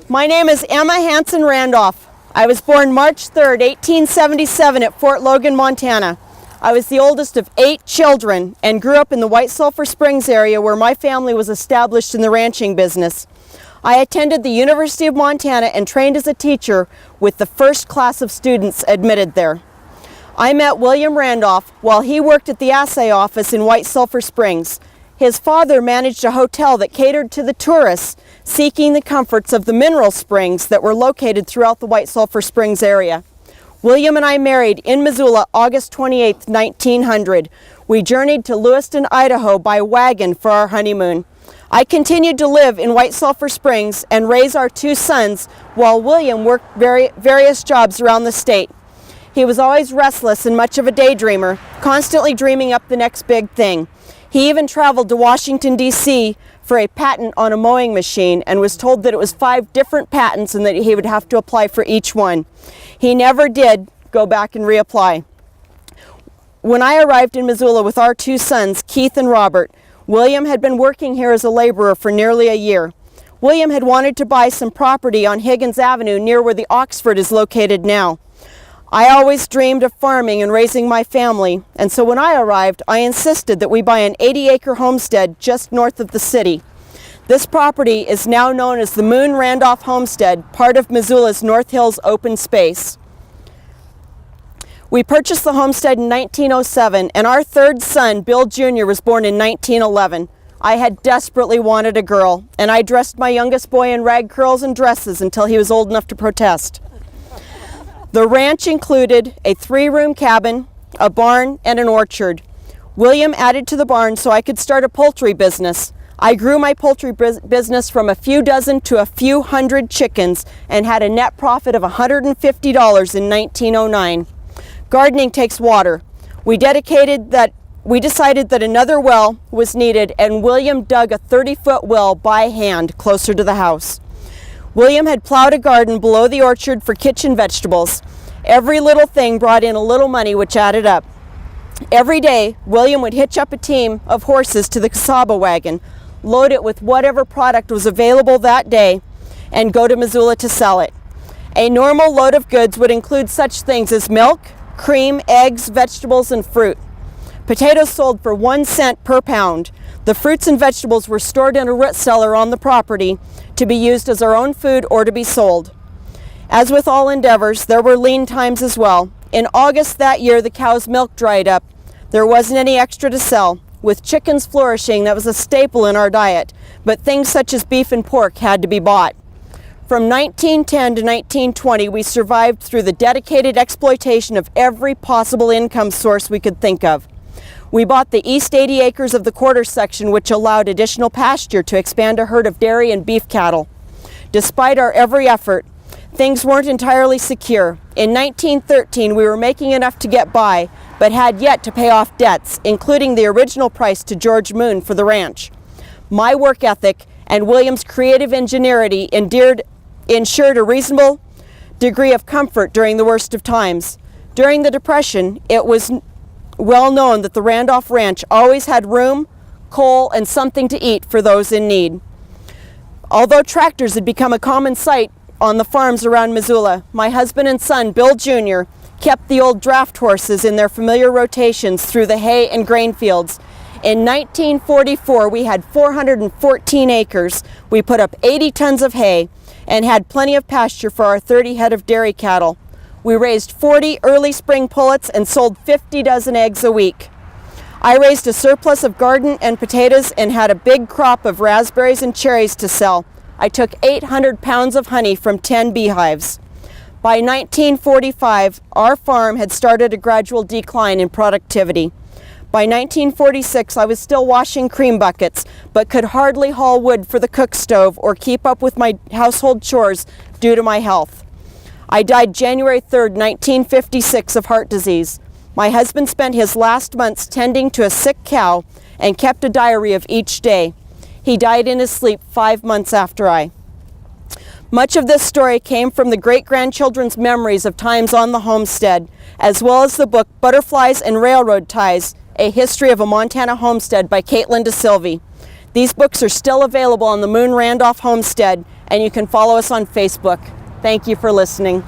My name is Emma Hanson Randolph. I was born March 3rd, 1877 at Fort Logan, Montana. I was the oldest of 8 children and grew up in the White Sulphur Springs area where my family was established in the ranching business. I attended the University of Montana and trained as a teacher with the first class of students admitted there. I met William Randolph while he worked at the assay office in White Sulphur Springs. His father managed a hotel that catered to the tourists seeking the comforts of the mineral springs that were located throughout the White Sulphur Springs area. William and I married in Missoula August 28, 1900. We journeyed to Lewiston, Idaho by wagon for our honeymoon. I continued to live in White Sulphur Springs and raise our 2 sons while William worked various jobs around the state. He was always restless and much of a daydreamer, constantly dreaming up the next big thing. He even traveled to Washington, D.C. for a patent on a mowing machine and was told that it was 5 different patents and that he would have to apply for each one. He never did go back and reapply. When I arrived in Missoula with our 2 sons, Keith and Robert, William had been working here as a laborer for nearly a year. William had wanted to buy some property on Higgins Avenue near where the Oxford is located now. I always dreamed of farming and raising my family, and so when I arrived, I insisted that we buy an 80-acre homestead just north of the city. This property is now known as the Moon Randolph Homestead, part of Missoula's North Hills open space. We purchased the homestead in 1907, and our 3rd son, Bill Jr., was born in 1911. I had desperately wanted a girl, and I dressed my youngest boy in rag curls and dresses until he was old enough to protest. The ranch included a 3-room cabin, a barn, and an orchard. William added to the barn so I could start a poultry business. I grew my poultry business from a few dozen to a few hundred chickens and had a net profit of $150 in 1909. Gardening takes water. We decided that another well was needed, and William dug a 30-foot well by hand closer to the house. William had plowed a garden below the orchard for kitchen vegetables. Every little thing brought in a little money, which added up. Every day, William would hitch up a team of horses to the cassava wagon, load it with whatever product was available that day, and go to Missoula to sell it. A normal load of goods would include such things as milk, cream, eggs, vegetables, and fruit. Potatoes sold for 1 cent per pound. The fruits and vegetables were stored in a root cellar on the property to be used as our own food or to be sold. As with all endeavors, there were lean times as well. In August that year, the cow's milk dried up. There wasn't any extra to sell. With chickens flourishing, that was a staple in our diet, but things such as beef and pork had to be bought. From 1910 to 1920, we survived through the dedicated exploitation of every possible income source we could think of. We bought the east 80 acres of the quarter section, which allowed additional pasture to expand a herd of dairy and beef cattle. Despite our every effort, things weren't entirely secure. In 1913, we were making enough to get by, but had yet to pay off debts, including the original price to George Moon for the ranch. My work ethic and William's creative ingenuity ensured a reasonable degree of comfort during the worst of times. During the Depression, it was well known that the Randolph Ranch always had room, coal, and something to eat for those in need. Although tractors had become a common sight on the farms around Missoula, my husband and son, Bill Jr., kept the old draft horses in their familiar rotations through the hay and grain fields. In 1944, we had 414 acres. We put up 80 tons of hay and had plenty of pasture for our 30 head of dairy cattle. We raised 40 early spring pullets and sold 50 dozen eggs a week. I raised a surplus of garden and potatoes and had a big crop of raspberries and cherries to sell. I took 800 pounds of honey from 10 beehives. By 1945, our farm had started a gradual decline in productivity. By 1946, I was still washing cream buckets, but could hardly haul wood for the cook stove or keep up with my household chores due to my health. I died January 3rd, 1956 of heart disease. My husband spent his last months tending to a sick cow and kept a diary of each day. He died in his sleep 5 months after I. Much of this story came from the great-grandchildren's memories of times on the homestead, as well as the book Butterflies and Railroad Ties, A History of a Montana Homestead by Caitlin DeSilvey. These books are still available on the Moon Randolph Homestead and you can follow us on Facebook. Thank you for listening.